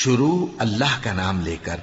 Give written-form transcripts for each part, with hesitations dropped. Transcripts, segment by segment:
شروع اللہ کا نام لے کر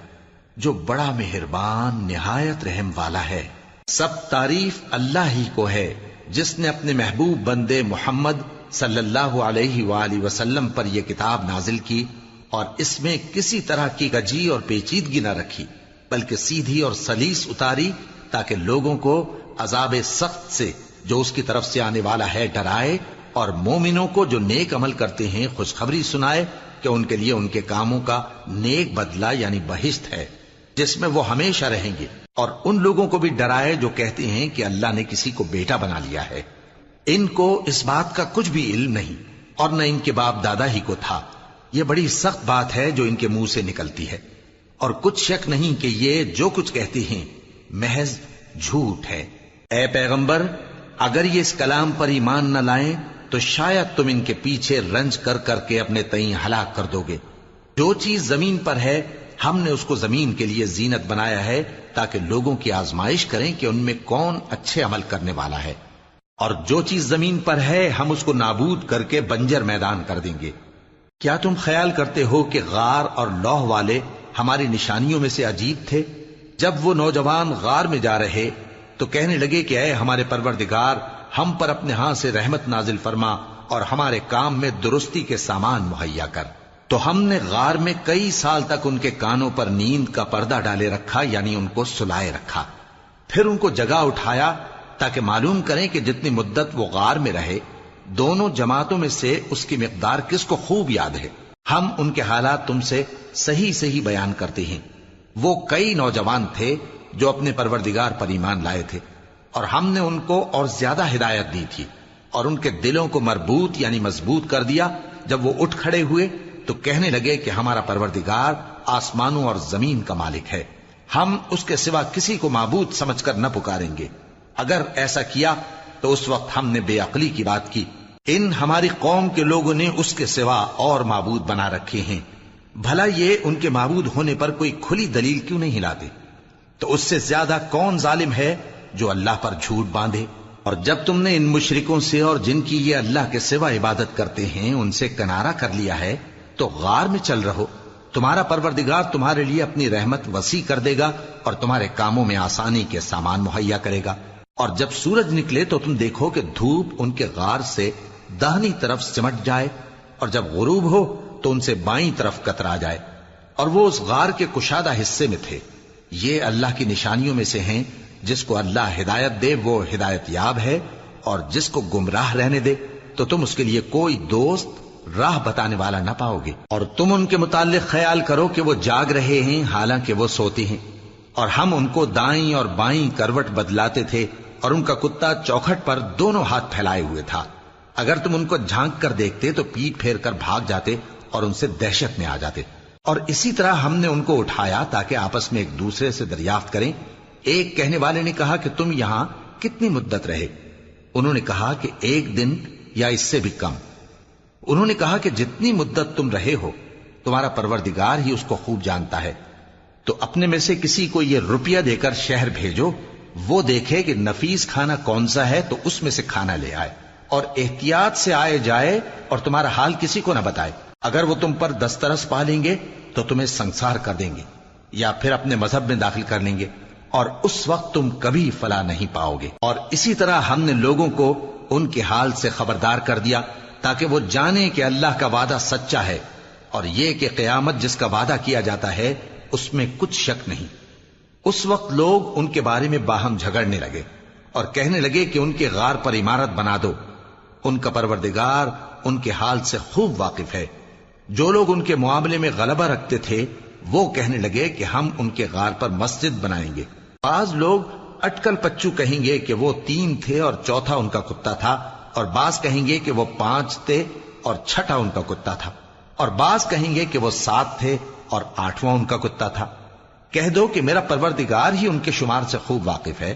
جو بڑا مہربان نہایت رحم والا ہے۔ سب تعریف اللہ ہی کو ہے جس نے اپنے محبوب بندے محمد صلی اللہ علیہ وآلہ وسلم پر یہ کتاب نازل کی اور اس میں کسی طرح کی کجی اور پیچیدگی نہ رکھی، بلکہ سیدھی اور سلیس اتاری تاکہ لوگوں کو عذاب سخت سے جو اس کی طرف سے آنے والا ہے ڈرائے، اور مومنوں کو جو نیک عمل کرتے ہیں خوشخبری سنائے کہ ان کے لیے ان کے کاموں کا نیک بدلہ یعنی بہشت ہے جس میں وہ ہمیشہ رہیں گے، اور ان لوگوں کو بھی ڈرائے جو کہتے ہیں کہ اللہ نے کسی کو بیٹا بنا لیا ہے۔ ان کو اس بات کا کچھ بھی علم نہیں اور نہ ان کے باپ دادا ہی کو تھا۔ یہ بڑی سخت بات ہے جو ان کے منہ سے نکلتی ہے، اور کچھ شک نہیں کہ یہ جو کچھ کہتے ہیں محض جھوٹ ہے۔ اے پیغمبر، اگر یہ اس کلام پر ایمان نہ لائیں تو شاید تم ان کے پیچھے رنج کر کر کے اپنے تئیں ہلاک کر دو گے۔ جو چیز زمین پر ہے ہم نے اس کو زمین کے لیے زینت بنایا ہے تاکہ لوگوں کی آزمائش کریں کہ ان میں کون اچھے عمل کرنے والا ہے، اور جو چیز زمین پر ہے ہم اس کو نابود کر کے بنجر میدان کر دیں گے۔ کیا تم خیال کرتے ہو کہ غار اور لوح والے ہماری نشانیوں میں سے عجیب تھے؟ جب وہ نوجوان غار میں جا رہے تو کہنے لگے کہ اے ہمارے پروردگار، ہم پر اپنے ہاں سے رحمت نازل فرما اور ہمارے کام میں درستی کے سامان مہیا کر۔ تو ہم نے غار میں کئی سال تک ان کے کانوں پر نیند کا پردہ ڈالے رکھا، یعنی ان کو سلائے رکھا، پھر ان کو جگا اٹھایا تاکہ معلوم کریں کہ جتنی مدت وہ غار میں رہے دونوں جماعتوں میں سے اس کی مقدار کس کو خوب یاد ہے۔ ہم ان کے حالات تم سے صحیح صحیح بیان کرتے ہیں۔ وہ کئی نوجوان تھے جو اپنے پروردگار پر ایمان لائے تھے، اور ہم نے ان کو اور زیادہ ہدایت دی تھی، اور ان کے دلوں کو مربوط یعنی مضبوط کر دیا۔ جب وہ اٹھ کھڑے ہوئے تو کہنے لگے کہ ہمارا پروردگار آسمانوں اور زمین کا مالک ہے، ہم اس کے سوا کسی کو معبود سمجھ کر نہ پکاریں گے۔ اگر ایسا کیا تو اس وقت ہم نے بے عقلی کی بات کی۔ ان ہماری قوم کے لوگوں نے اس کے سوا اور معبود بنا رکھے ہیں، بھلا یہ ان کے معبود ہونے پر کوئی کھلی دلیل کیوں نہیں لاتے؟ تو اس سے زیادہ کون ظالم ہے جو اللہ پر جھوٹ باندھے؟ اور جب تم نے ان مشرکوں سے اور جن کی یہ اللہ کے سوا عبادت کرتے ہیں ان سے کنارہ کر لیا ہے تو غار میں چل رہو، تمہارا پروردگار تمہارے لیے اپنی رحمت وسیع کر دے گا اور تمہارے کاموں میں آسانی کے سامان مہیا کرے گا۔ اور جب سورج نکلے تو تم دیکھو کہ دھوپ ان کے غار سے داہنی طرف سمٹ جائے، اور جب غروب ہو تو ان سے بائیں طرف کترا جائے، اور وہ اس غار کے کشادہ حصے میں تھے۔ یہ اللہ کی نشانیوں میں سے ہیں، جس کو اللہ ہدایت دے وہ ہدایت یاب ہے، اور جس کو گمراہ رہنے دے تو تم اس کے لیے کوئی دوست راہ بتانے والا نہ پاؤ گے۔ اور تم ان کے متعلق خیال کرو کہ وہ جاگ رہے ہیں حالانکہ وہ سوتے ہیں، اور ہم ان کو دائیں اور بائیں کروٹ بدلاتے تھے، اور ان کا کتا چوکھٹ پر دونوں ہاتھ پھیلائے ہوئے تھا۔ اگر تم ان کو جھانک کر دیکھتے تو پیٹ پھیر کر بھاگ جاتے اور ان سے دہشت میں آ جاتے۔ اور اسی طرح ہم نے ان کو اٹھایا تاکہ آپس میں ایک دوسرے سے دریافت کریں۔ ایک کہنے والے نے کہا کہ تم یہاں کتنی مدت رہے؟ انہوں نے کہا کہ 1 دن یا اس سے بھی کم۔ انہوں نے کہا کہ جتنی مدت تم رہے ہو تمہارا پروردگار ہی اس کو خوب جانتا ہے، تو اپنے میں سے کسی کو یہ روپیہ دے کر شہر بھیجو، وہ دیکھے کہ نفیس کھانا کون سا ہے تو اس میں سے کھانا لے آئے، اور احتیاط سے آئے جائے اور تمہارا حال کسی کو نہ بتائے۔ اگر وہ تم پر دسترس پا لیں گے تو تمہیں سنسار کر دیں گے یا پھر اپنے مذہب میں داخل کر لیں گے، اور اس وقت تم کبھی فلاح نہیں پاؤ گے۔ اور اسی طرح ہم نے لوگوں کو ان کے حال سے خبردار کر دیا تاکہ وہ جانیں کہ اللہ کا وعدہ سچا ہے، اور یہ کہ قیامت جس کا وعدہ کیا جاتا ہے اس میں کچھ شک نہیں۔ اس وقت لوگ ان کے بارے میں باہم جھگڑنے لگے اور کہنے لگے کہ ان کے غار پر عمارت بنا دو۔ ان کا پروردگار ان کے حال سے خوب واقف ہے۔ جو لوگ ان کے معاملے میں غلبہ رکھتے تھے وہ کہنے لگے کہ ہم ان کے غار پر مسجد بنائیں گے۔ بعض لوگ اٹکل پچو کہیں گے کہ وہ 3 تھے اور چوتھا ان کا کتا تھا، اور بعض کہیں گے کہ وہ 5 تھے اور چھٹا ان کا کتا تھا، اور بعض کہیں گے کہ وہ 7 تھے اور 8واں ان کا کتا تھا۔ کہہ دو کہ میرا پروردگار ہی ان کے شمار سے خوب واقف ہے،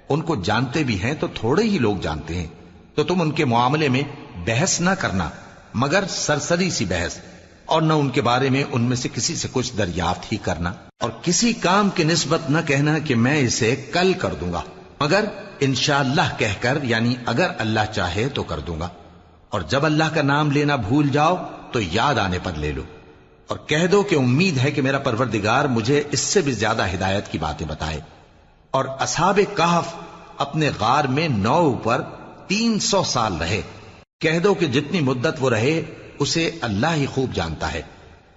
ان کو جانتے بھی ہیں تو تھوڑے ہی لوگ جانتے ہیں۔ تو تم ان کے معاملے میں بحث نہ کرنا مگر سرسری سی بحث، اور نہ ان کے بارے میں ان میں سے کسی سے کچھ دریافت ہی کرنا، اور کسی کام کی نسبت نہ کہنا کہ میں اسے کل کر دوں گا، مگر انشاءاللہ کہہ کر یعنی اگر اللہ چاہے تو کر دوں گا۔ اور جب اللہ کا نام لینا بھول جاؤ تو یاد آنے پر لے لو۔ اور کہہ دو کہ امید ہے کہ میرا پروردگار مجھے اس سے بھی زیادہ ہدایت کی باتیں بتائے۔ اور اصحاب کہف اپنے غار میں 9 پر 300 سال رہے۔ کہہ دو کہ جتنی مدت وہ رہے اسے اللہ ہی خوب جانتا ہے،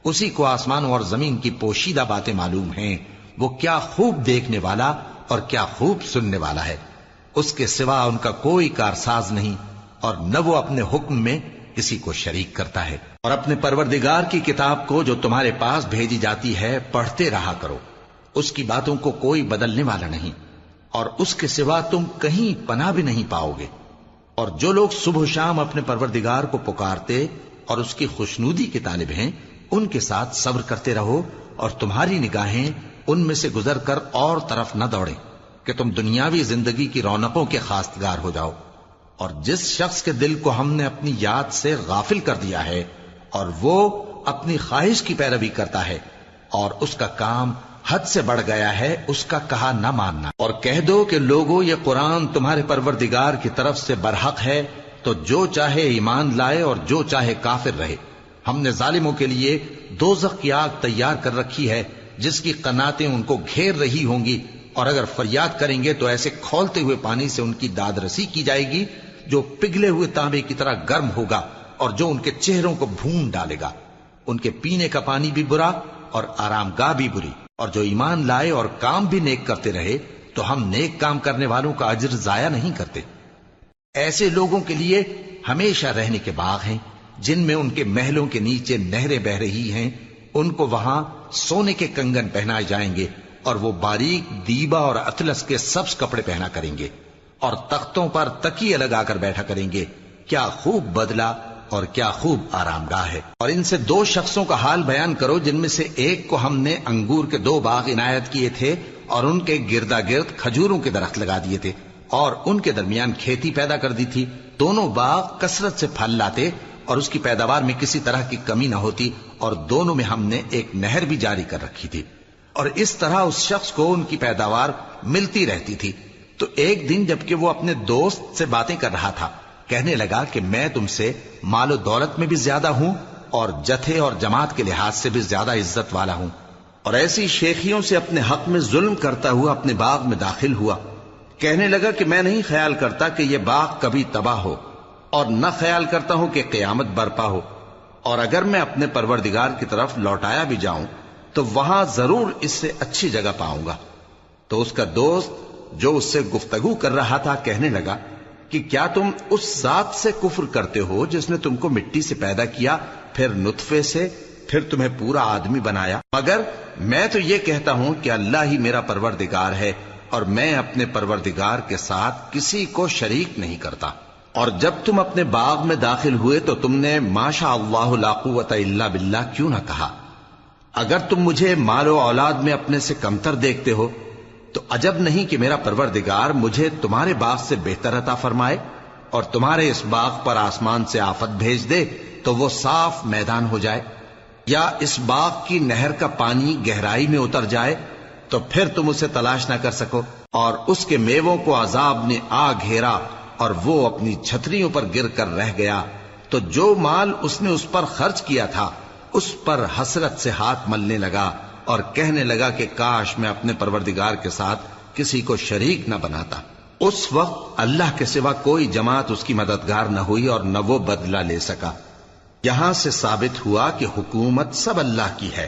اسی کو آسمانوں اور زمین کی پوشیدہ باتیں معلوم ہیں، وہ کیا خوب دیکھنے والا اور کیا خوب سننے والا ہے۔ اس کے سوا ان کا کوئی کارساز نہیں، اور نہ وہ اپنے حکم میں کسی کو شریک کرتا ہے۔ اور اپنے پروردگار کی کتاب کو جو تمہارے پاس بھیجی جاتی ہے پڑھتے رہا کرو، اس کی باتوں کو کوئی بدلنے والا نہیں، اور اس کے سوا تم کہیں پناہ بھی نہیں پاؤ گے۔ اور جو لوگ صبح و شام اپنے پروردگار کو پکارتے اور اس کی خوشنودی کے طالب ہیں، ان کے ساتھ صبر کرتے رہو، اور تمہاری نگاہیں ان میں سے گزر کر اور طرف نہ دوڑیں کہ تم دنیاوی زندگی کی رونقوں کے خواستگار ہو جاؤ۔ اور جس شخص کے دل کو ہم نے اپنی یاد سے غافل کر دیا ہے اور وہ اپنی خواہش کی پیروی کرتا ہے اور اس کا کام حد سے بڑھ گیا ہے، اس کا کہا نہ ماننا۔ اور کہہ دو کہ لوگوں، یہ قرآن تمہارے پروردگار کی طرف سے برحق ہے، تو جو چاہے ایمان لائے اور جو چاہے کافر رہے۔ ہم نے ظالموں کے لیے دوزخ کی آگ تیار کر رکھی ہے جس کی قناتیں ان کو گھیر رہی ہوں گی، اور اگر فریاد کریں گے تو ایسے کھولتے ہوئے پانی سے ان کی داد رسی کی جائے گی جو پگھلے ہوئے تانبے کی طرح گرم ہوگا، اور جو ان کے چہروں کو بھون ڈالے گا۔ ان کے پینے کا پانی بھی برا اور آرام گاہ بھی بری۔ اور جو ایمان لائے اور کام بھی نیک کرتے رہے تو ہم نیک کام کرنے والوں کا اجر ضائع نہیں کرتے۔ ایسے لوگوں کے لیے ہمیشہ رہنے کے باغ ہیں جن میں ان کے محلوں کے نیچے نہریں بہ رہی ہیں، ان کو وہاں سونے کے کنگن پہنائے جائیں گے، اور وہ باریک دیبا اور اطلس کے سبز کپڑے پہنا کریں گے، اور تختوں پر تکیے لگا کر بیٹھا کریں گے۔ کیا خوب بدلہ اور کیا خوب آرام گاہ ہے۔ اور ان سے 2 شخصوں کا حال بیان کرو جن میں سے ایک کو ہم نے انگور کے 2 باغ عنایت کیے تھے اور ان کے گردا گرد کھجوروں کے درخت لگا دیے تھے اور ان کے درمیان کھیتی پیدا کر دی تھی۔ دونوں باغ کثرت سے پھل لاتے اور اس کی پیداوار میں کسی طرح کی کمی نہ ہوتی، اور دونوں میں ہم نے ایک نہر بھی جاری کر رکھی تھی، اور اس طرح اس شخص کو ان کی پیداوار ملتی رہتی تھی۔ تو ایک دن جبکہ وہ اپنے دوست سے باتیں کر رہا تھا، کہنے لگا کہ میں تم سے مال و دولت میں بھی زیادہ ہوں اور جتھے اور جماعت کے لحاظ سے بھی زیادہ عزت والا ہوں، اور ایسی شیخیوں سے اپنے حق میں ظلم کرتا ہوا اپنے باغ میں داخل ہوا۔ کہنے لگا کہ میں نہیں خیال کرتا کہ یہ باغ کبھی تباہ ہو، اور نہ خیال کرتا ہوں کہ قیامت برپا ہو، اور اگر میں اپنے پروردگار کی طرف لوٹایا بھی جاؤں تو وہاں ضرور اس سے اچھی جگہ پاؤں گا۔ تو اس کا دوست جو اس سے گفتگو کر رہا تھا کہنے لگا کہ کیا تم اس ذات سے کفر کرتے ہو جس نے تم کو مٹی سے پیدا کیا، پھر نطفے سے، پھر تمہیں پورا آدمی بنایا؟ مگر میں تو یہ کہتا ہوں کہ اللہ ہی میرا پروردگار ہے، اور میں اپنے پروردگار کے ساتھ کسی کو شریک نہیں کرتا۔ اور جب تم اپنے باغ میں داخل ہوئے تو تم نے ما شاء اللہ لا قوت الا باللہ کیوں نہ کہا؟ اگر تم مجھے مال و اولاد میں اپنے سے کمتر دیکھتے ہو تو عجب نہیں کہ میرا پروردگار مجھے تمہارے باغ سے بہتر عطا فرمائے، اور تمہارے اس باغ پر آسمان سے آفت بھیج دے تو وہ صاف میدان ہو جائے، یا اس باغ کی نہر کا پانی گہرائی میں اتر جائے تو پھر تم اسے تلاش نہ کر سکو، اور اس کے میووں کو عذاب نے آ گھیرا اور وہ اپنی چھتریوں پر گر کر رہ گیا، تو جو مال اس نے اس پر خرچ کیا تھا اس پر حسرت سے ہاتھ ملنے لگا اور کہنے لگا کہ کاش میں اپنے پروردگار کے ساتھ کسی کو شریک نہ بناتا۔ اس وقت اللہ کے سوا کوئی جماعت اس کی مددگار نہ ہوئی اور نہ وہ بدلہ لے سکا۔ یہاں سے ثابت ہوا کہ حکومت سب اللہ کی ہے،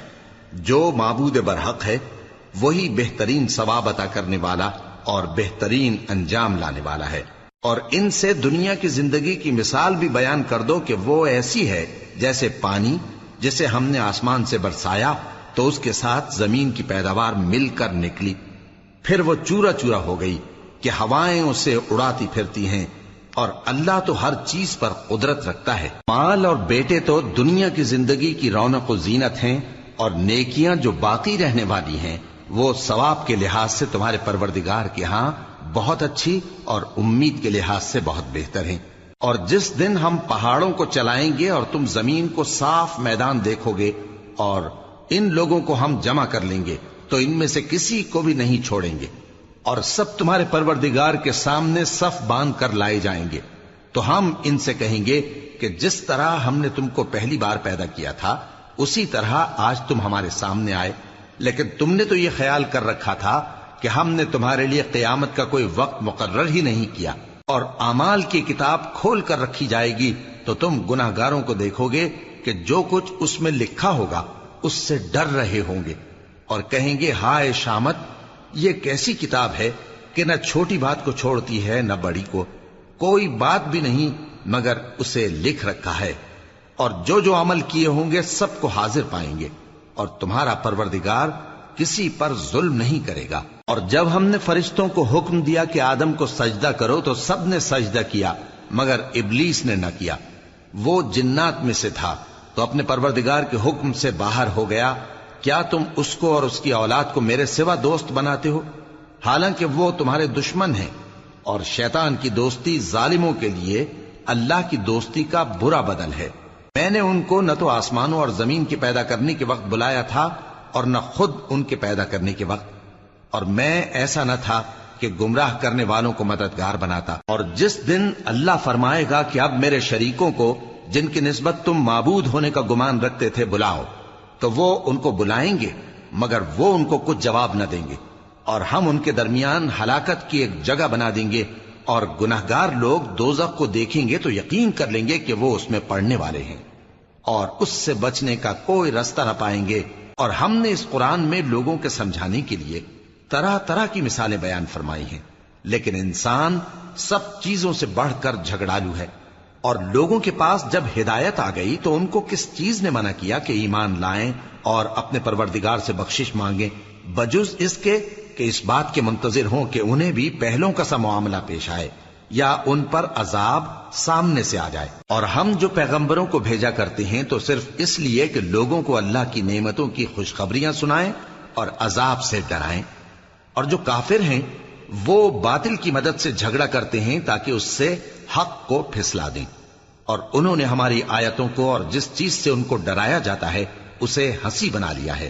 جو معبود برحق ہے وہی بہترین ثواب عطا کرنے والا اور بہترین انجام لانے والا ہے۔ اور ان سے دنیا کی زندگی کی مثال بھی بیان کر دو کہ وہ ایسی ہے جیسے پانی جسے ہم نے آسمان سے برسایا تو اس کے ساتھ زمین کی پیداوار مل کر نکلی، پھر وہ چورا چورا ہو گئی کہ ہوائیں اسے اڑاتی پھرتی ہیں، اور اللہ تو ہر چیز پر قدرت رکھتا ہے۔ مال اور بیٹے تو دنیا کی زندگی کی رونق و زینت ہیں، اور نیکیاں جو باقی رہنے والی ہیں وہ ثواب کے لحاظ سے تمہارے پروردگار کے ہاں بہت اچھی اور امید کے لحاظ سے بہت بہتر ہیں۔ اور جس دن ہم پہاڑوں کو چلائیں گے اور تم زمین کو صاف میدان دیکھو گے اور ان لوگوں کو ہم جمع کر لیں گے تو ان میں سے کسی کو بھی نہیں چھوڑیں گے، اور سب تمہارے پروردگار کے سامنے صف باندھ کر لائے جائیں گے، تو ہم ان سے کہیں گے کہ جس طرح ہم نے تم کو پہلی بار پیدا کیا تھا اسی طرح آج تم ہمارے سامنے آئے، لیکن تم نے تو یہ خیال کر رکھا تھا کہ ہم نے تمہارے لیے قیامت کا کوئی وقت مقرر ہی نہیں کیا، اور اعمال کی کتاب کھول کر رکھی جائے گی تو تم گناہگاروں کو دیکھو گے کہ جو کچھ اس میں لکھا ہوگا اس سے ڈر رہے ہوں گے، اور کہیں گے ہائے شامت، یہ کیسی کتاب ہے کہ نہ چھوٹی بات کو چھوڑتی ہے نہ بڑی کو، کوئی بات بھی نہیں مگر اسے لکھ رکھا ہے، اور جو جو عمل کیے ہوں گے سب کو حاضر پائیں گے، اور تمہارا پروردگار کسی پر ظلم نہیں کرے گا۔ اور جب ہم نے فرشتوں کو حکم دیا کہ آدم کو سجدہ کرو تو سب نے سجدہ کیا مگر ابلیس نے نہ کیا، وہ جنات میں سے تھا تو اپنے پروردگار کے حکم سے باہر ہو گیا۔ کیا تم اس کو اور اس کی اولاد کو میرے سوا دوست بناتے ہو، حالانکہ وہ تمہارے دشمن ہیں، اور شیطان کی دوستی ظالموں کے لیے اللہ کی دوستی کا برا بدل ہے۔ میں نے ان کو نہ تو آسمانوں اور زمین کے پیدا کرنے کے وقت بلایا تھا اور نہ خود ان کے پیدا کرنے کے وقت، اور میں ایسا نہ تھا کہ گمراہ کرنے والوں کو مددگار بناتا۔ اور جس دن اللہ فرمائے گا کہ اب میرے شریکوں کو جن کی نسبت تم معبود ہونے کا گمان رکھتے تھے بلاؤ، تو وہ ان کو بلائیں گے مگر وہ ان کو کچھ جواب نہ دیں گے، اور ہم ان کے درمیان ہلاکت کی ایک جگہ بنا دیں گے، اور گناہگار لوگ دوزخ کو دیکھیں گے تو یقین کر لیں گے کہ وہ اس میں پڑنے والے ہیں، اور اس سے بچنے کا کوئی رستہ نہ پائیں گے۔ اور ہم نے اس قرآن میں لوگوں کے سمجھانے کے لیے طرح طرح کی مثالیں بیان فرمائی ہیں، لیکن انسان سب چیزوں سے بڑھ کر جھگڑالو ہے۔ اور لوگوں کے پاس جب ہدایت آ گئی تو ان کو کس چیز نے منع کیا کہ ایمان لائیں اور اپنے پروردگار سے بخشش مانگیں، بجز اس کے کہ اس بات کے منتظر ہوں کہ انہیں بھی پہلوں کا سا معاملہ پیش آئے یا ان پر عذاب سامنے سے آ جائے۔ اور ہم جو پیغمبروں کو بھیجا کرتے ہیں تو صرف اس لیے کہ لوگوں کو اللہ کی نعمتوں کی خوشخبریاں سنائیں اور عذاب سے ڈرائیں، اور جو کافر ہیں وہ باطل کی مدد سے جھگڑا کرتے ہیں تاکہ اس سے حق کو پھسلا دیں، اور انہوں نے ہماری آیتوں کو اور جس چیز سے ان کو ڈرایا جاتا ہے اسے ہنسی بنا لیا ہے۔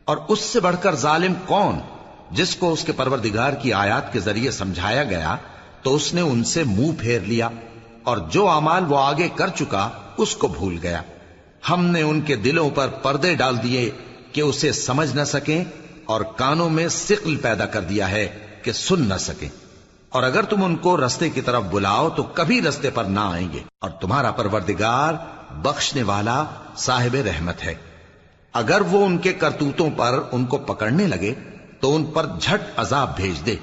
اور اس سے بڑھ کر ظالم کون، جس کو اس کے پروردگار کی آیات کے ذریعے سمجھایا گیا تو اس نے ان سے منہ پھیر لیا، اور جو اعمال وہ آگے کر چکا اس کو بھول گیا۔ ہم نے ان کے دلوں پر پردے ڈال دیے کہ اسے سمجھ نہ سکیں، اور کانوں میں ثقل پیدا کر دیا ہے کہ سن نہ سکیں، اور اگر تم ان کو رستے کی طرف بلاؤ تو کبھی رستے پر نہ آئیں گے، اور تمہارا پروردگار بخشنے والا صاحب رحمت ہے۔ اگر وہ ان کے کرتوتوں پر ان کو پکڑنے لگے تو ان پر جھٹ عذاب بھیج دے،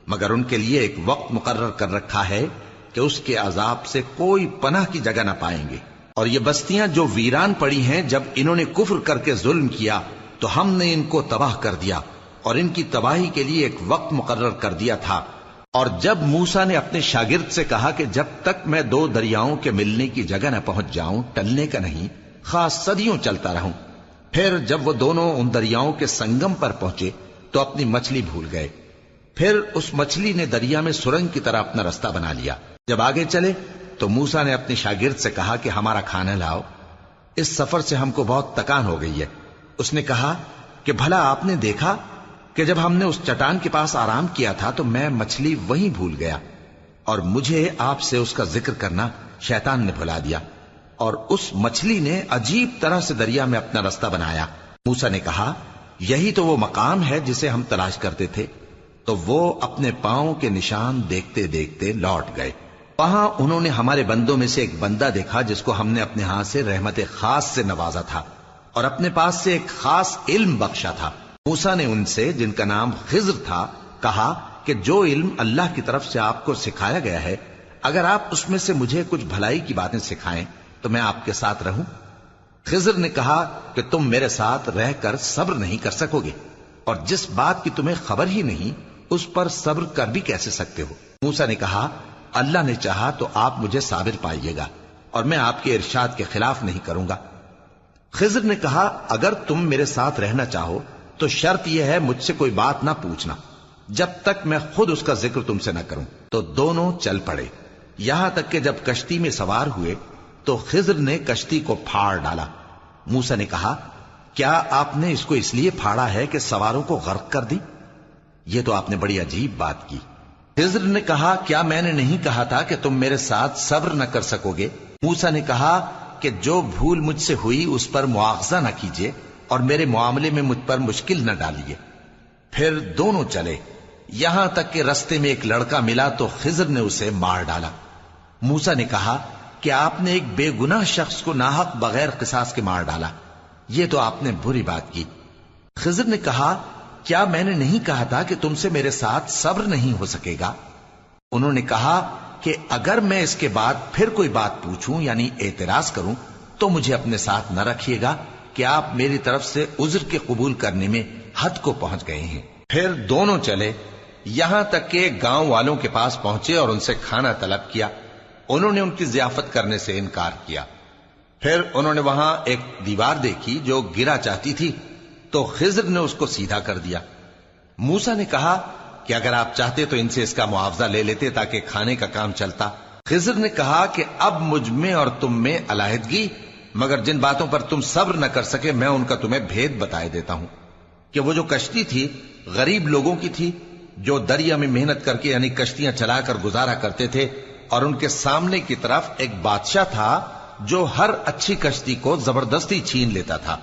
مگر ان کے لیے ایک وقت مقرر کر رکھا ہے کہ اس کے عذاب سے کوئی پناہ کی جگہ نہ پائیں گے۔ اور یہ بستیاں جو ویران پڑی ہیں، جب انہوں نے کفر کر کے ظلم کیا تو ہم نے ان کو تباہ کر دیا، اور ان کی تباہی کے لیے ایک وقت مقرر کر دیا تھا۔ اور جب موسیٰ نے اپنے شاگرد سے کہا کہ جب تک میں دو دریاؤں کے ملنے کی جگہ نہ پہنچ جاؤں ٹلنے کا نہیں، خاص صدیوں چلتا رہوں، پھر جب وہ دونوں ان دریاؤں کے سنگم پر پہنچے تو اپنی مچھلی بھول گئے، پھر اس مچھلی نے دریا میں سرنگ کی طرح اپنا رستہ بنا لیا۔ جب آگے چلے تو موسیٰ نے اپنے شاگرد سے کہا کہ ہمارا کھانا لاؤ، اس سفر سے ہم کو بہت تکان ہو گئی ہے۔ اس نے کہا کہ بھلا آپ نے دیکھا کہ جب ہم نے اس چٹان کے پاس آرام کیا تھا تو میں مچھلی وہیں بھول گیا، اور مجھے آپ سے اس کا ذکر کرنا شیطان نے بھلا دیا، اور اس مچھلی نے عجیب طرح سے دریا میں اپنا رستہ بنایا۔ موسیٰ نے کہا یہی تو وہ مقام ہے جسے ہم تلاش کرتے تھے، تو وہ اپنے پاؤں کے نشان دیکھتے دیکھتے لوٹ گئے۔ وہاں انہوں نے ہمارے بندوں میں سے ایک بندہ دیکھا جس کو ہم نے اپنے ہاتھ سے رحمت خاص سے نوازا تھا اور اپنے پاس سے ایک خاص علم بخشا تھا۔ موسیٰ نے ان سے جن کا نام خضر تھا کہا کہ جو علم اللہ کی طرف سے آپ کو سکھایا گیا ہے، اگر آپ اس میں سے مجھے کچھ بھلائی کی باتیں سکھائیں تو میں آپ کے ساتھ رہوں۔ خضر نے کہا کہ تم میرے ساتھ رہ کر صبر نہیں کر سکو گے، اور جس بات کی تمہیں خبر ہی نہیں اس پر صبر کر بھی کیسے سکتے ہو؟ موسیٰ نے کہا اللہ نے چاہا تو آپ مجھے صابر پائیے گا، اور میں آپ کے ارشاد کے خلاف نہیں کروں گا۔ خضر نے کہا اگر تم میرے ساتھ رہنا چاہو تو شرط یہ ہے مجھ سے کوئی بات نہ پوچھنا جب تک میں خود اس کا ذکر تم سے نہ کروں۔ تو دونوں چل پڑے، یہاں تک کہ جب کشتی میں سوار ہوئے تو خضر نے کشتی کو پھاڑ ڈالا۔ موسیٰ نے کہا کیا آپ نے اس کو اس لیے پھاڑا ہے کہ سواروں کو غرق کر دی؟ یہ تو آپ نے بڑی عجیب بات کی۔ خضر نے کہا کیا میں نے نہیں کہا تھا کہ تم میرے ساتھ صبر نہ کر سکو گے؟ موسیٰ نے کہا کہ جو بھول مجھ سے ہوئی اس پر مواخذہ نہ کیجیے اور میرے معاملے میں مجھ پر مشکل نہ ڈالیے۔ پھر دونوں چلے، یہاں تک کہ رستے میں ایک لڑکا ملا تو خضر نے اسے مار ڈالا۔ موسیٰ نے کہا کہ آپ نے ایک بے گناہ شخص کو ناحق بغیر قصاص کے مار ڈالا، یہ تو آپ نے بری بات کی۔ خضر نے کہا کیا میں نے نہیں کہا تھا کہ تم سے میرے ساتھ صبر نہیں ہو سکے گا؟ انہوں نے کہا کہ اگر میں اس کے بعد پھر کوئی بات پوچھوں یعنی اعتراض کروں تو مجھے اپنے ساتھ نہ رکھیے گا کہ آپ میری طرف سے عذر کے قبول کرنے میں حد کو پہنچ گئے ہیں۔ پھر دونوں چلے، یہاں تک کہ گاؤں والوں کے پاس پہنچے اور ان سے کھانا طلب کیا۔ انہوں نے ان کی ضیافت کرنے سے انکار کیا۔ پھر انہوں نے وہاں ایک دیوار دیکھی جو گرا چاہتی تھی تو خضر نے اس کو سیدھا کر دیا۔ موسیٰ نے کہا کہ اگر آپ چاہتے تو ان سے اس کا معاوضہ لے لیتے تاکہ کھانے کا کام چلتا۔ خضر نے کہا کہ اب مجھ میں اور تم میں علیحدگی، مگر جن باتوں پر تم صبر نہ کر سکے میں ان کا تمہیں بھید بتائے دیتا ہوں کہ وہ جو کشتی تھی غریب لوگوں کی تھی جو دریا میں محنت کر کے یعنی کشتیاں چلا کر گزارا کرتے تھے، اور ان کے سامنے کی طرف ایک بادشاہ تھا جو ہر اچھی کشتی کو زبردستی چھین لیتا تھا،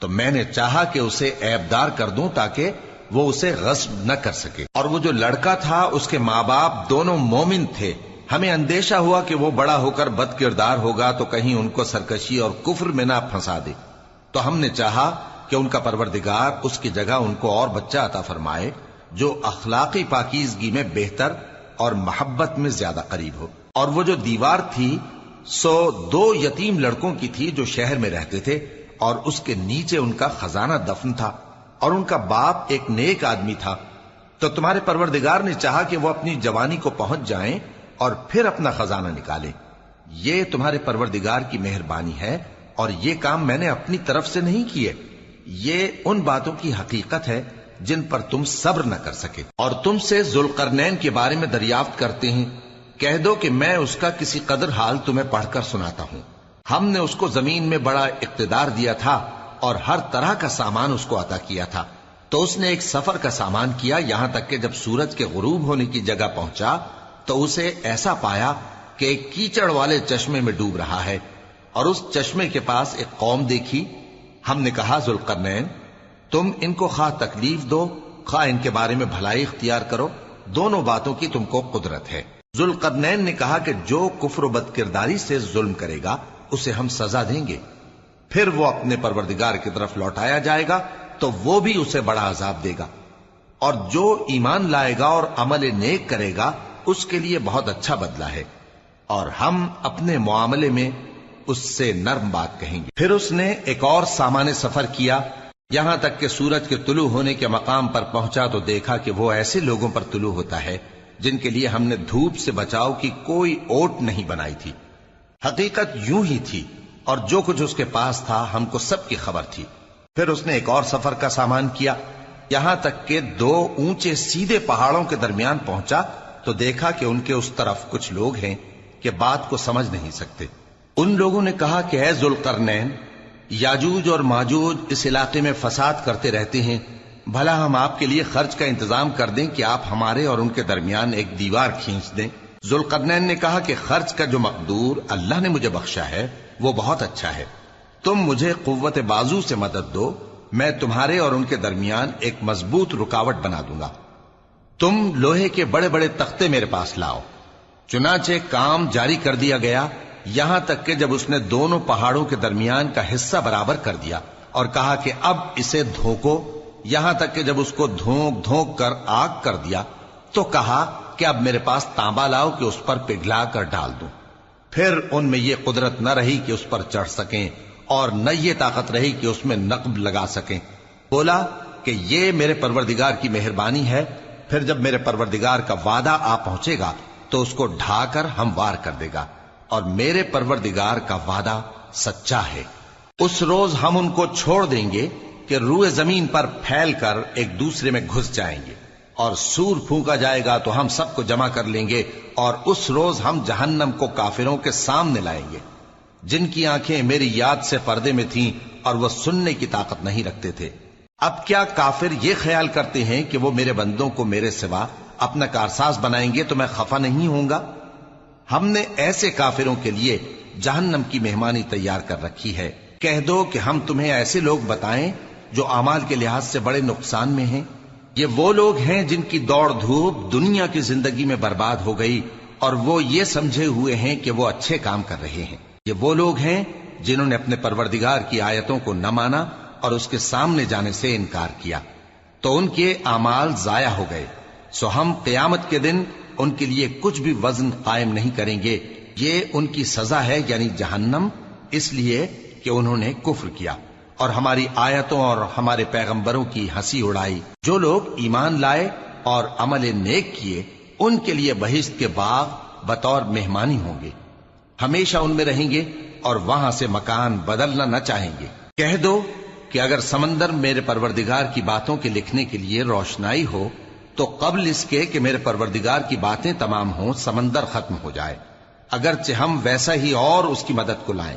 تو میں نے چاہا کہ اسے عیبدار کر دوں تاکہ وہ اسے غصب نہ کر سکے۔ اور وہ جو لڑکا تھا اس کے ماں باپ دونوں مومن تھے، ہمیں اندیشہ ہوا کہ وہ بڑا ہو کر بد کردار ہوگا تو کہیں ان کو سرکشی اور کفر میں نہ پھنسا دے، تو ہم نے چاہا کہ ان کا پروردگار اس کی جگہ ان کو اور بچہ عطا فرمائے جو اخلاقی پاکیزگی میں بہتر اور محبت میں زیادہ قریب ہو۔ اور وہ جو دیوار تھی سو 2 یتیم لڑکوں کی تھی جو شہر میں رہتے تھے، اور اس کے نیچے ان کا خزانہ دفن تھا، اور ان کا باپ ایک نیک آدمی تھا۔ تو تمہارے پروردگار نے چاہا کہ وہ اپنی جوانی کو پہنچ جائیں اور پھر اپنا خزانہ نکالے۔ یہ تمہارے پروردگار کی مہربانی ہے، اور یہ کام میں نے اپنی طرف سے نہیں کیے، یہ ان باتوں کی حقیقت ہے جن پر تم صبر نہ کر سکے۔ اور تم سے ذوالقرنین کے بارے میں دریافت کرتے ہیں، کہہ دو کہ میں اس کا کسی قدر حال تمہیں پڑھ کر سناتا ہوں۔ ہم نے اس کو زمین میں بڑا اقتدار دیا تھا اور ہر طرح کا سامان اس کو عطا کیا تھا، تو اس نے ایک سفر کا سامان کیا، یہاں تک کہ جب سورج کے غروب ہونے کی جگہ پہنچا تو اسے ایسا پایا کہ ایک کیچڑ والے چشمے میں ڈوب رہا ہے، اور اس چشمے کے پاس ایک قوم دیکھی۔ ہم نے کہا ذوالقرنین تم ان کو خواہ تکلیف دو خواہ ان کے بارے میں بھلائی اختیار کرو، دونوں باتوں کی تم کو قدرت ہے۔ ذوالقرنین نے کہا کہ جو کفر و بد کرداری سے ظلم کرے گا اسے ہم سزا دیں گے، پھر وہ اپنے پروردگار کی طرف لوٹایا جائے گا تو وہ بھی اسے بڑا عذاب دے گا، اور جو ایمان لائے گا اور عمل نیک کرے گا اس کے لیے بہت اچھا بدلہ ہے، اور ہم اپنے معاملے میں اس سے نرم بات کہیں گے۔ پھر اس نے ایک اور سامان سفر کیا، یہاں تک کہ سورج کے طلوع ہونے کے مقام پر پہنچا تو دیکھا کہ وہ ایسے لوگوں پر طلوع ہوتا ہے جن کے لیے ہم نے دھوپ سے بچاؤ کی کوئی اوٹ نہیں بنائی تھی۔ حقیقت یوں ہی تھی، اور جو کچھ اس کے پاس تھا ہم کو سب کی خبر تھی۔ پھر اس نے ایک اور سفر کا سامان کیا، یہاں تک کہ 2 اونچے سیدھے پہاڑوں کے درمیان پہنچا تو دیکھا کہ ان کے اس طرف کچھ لوگ ہیں کہ بات کو سمجھ نہیں سکتے۔ ان لوگوں نے کہا کہ اے ذوالقرنین، یاجوج اور ماجوج اس علاقے میں فساد کرتے رہتے ہیں، بھلا ہم آپ کے لیے خرچ کا انتظام کر دیں کہ آپ ہمارے اور ان کے درمیان ایک دیوار کھینچ دیں۔ ذوالقرنین نے کہا کہ خرچ کا جو مقدور اللہ نے مجھے بخشا ہے وہ بہت اچھا ہے، تم مجھے قوت بازو سے مدد دو، میں تمہارے اور ان کے درمیان ایک مضبوط رکاوٹ بنا دوں گا۔ تم لوہے کے بڑے بڑے تختے میرے پاس لاؤ۔ چنانچہ کام جاری کر دیا گیا، یہاں تک کہ جب اس نے دونوں پہاڑوں کے درمیان کا حصہ برابر کر دیا اور کہا کہ اب اسے دھوکو، یہاں تک کہ جب اس کو دھونک دھونک کر آگ کر دیا تو کہا کہ اب میرے پاس تانبا لاؤ کہ اس پر پگھلا کر ڈال دوں۔ پھر ان میں یہ قدرت نہ رہی کہ اس پر چڑھ سکیں، اور نہ یہ طاقت رہی کہ اس میں نقب لگا سکیں۔ بولا کہ یہ میرے پروردگار کی مہربانی ہے، پھر جب میرے پروردگار کا وعدہ آ پہنچے گا تو اس کو ڈھا کر ہموار کر دے گا، اور میرے پروردگار کا وعدہ سچا ہے۔ اس روز ہم ان کو چھوڑ دیں گے کہ روئے زمین پر پھیل کر ایک دوسرے میں گھس جائیں گے، اور سور پھونکا جائے گا تو ہم سب کو جمع کر لیں گے، اور اس روز ہم جہنم کو کافروں کے سامنے لائیں گے جن کی آنکھیں میری یاد سے پردے میں تھیں اور وہ سننے کی طاقت نہیں رکھتے تھے۔ اب کیا کافر یہ خیال کرتے ہیں کہ وہ میرے بندوں کو میرے سوا اپنا کارساز بنائیں گے تو میں خفا نہیں ہوں گا؟ ہم نے ایسے کافروں کے لیے جہنم کی مہمانی تیار کر رکھی ہے۔ کہہ دو کہ ہم تمہیں ایسے لوگ بتائیں جو اعمال کے لحاظ سے بڑے نقصان میں ہیں؟ یہ وہ لوگ ہیں جن کی دوڑ دھوپ دنیا کی زندگی میں برباد ہو گئی اور وہ یہ سمجھے ہوئے ہیں کہ وہ اچھے کام کر رہے ہیں۔ یہ وہ لوگ ہیں جنہوں نے اپنے پروردگار کی آیتوں کو نہ مانا اور اس کے سامنے جانے سے انکار کیا، تو ان کے اعمال ضائع ہو گئے۔ سو ہم قیامت کے دن ان کے لیے کچھ بھی وزن قائم نہیں کریں گے۔ یہ ان کی سزا ہے، یعنی جہنم، اس لیے کہ انہوں نے کفر کیا اور ہماری آیتوں اور ہمارے پیغمبروں کی ہنسی اڑائی۔ جو لوگ ایمان لائے اور عمل نیک کیے ان کے لیے بہشت کے باغ بطور مہمانی ہوں گے، ہمیشہ ان میں رہیں گے اور وہاں سے مکان بدلنا نہ چاہیں گے۔ کہہ دو کہ اگر سمندر میرے پروردگار کی باتوں کے لکھنے کے لیے روشنائی ہو تو قبل اس کے کہ میرے پروردگار کی باتیں تمام ہوں سمندر ختم ہو جائے، اگرچہ ہم ویسا ہی اور اس کی مدد کو لائیں۔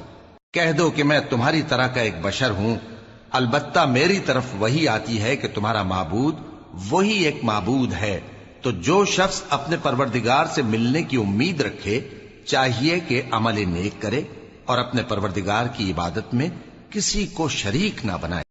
کہہ دو کہ میں تمہاری طرح کا ایک بشر ہوں، البتہ میری طرف وہی آتی ہے کہ تمہارا معبود وہی ایک معبود ہے۔ تو جو شخص اپنے پروردگار سے ملنے کی امید رکھے چاہیے کہ عمل نیک کرے اور اپنے پروردگار کی عبادت میں کسی کو شریک نہ بنائے۔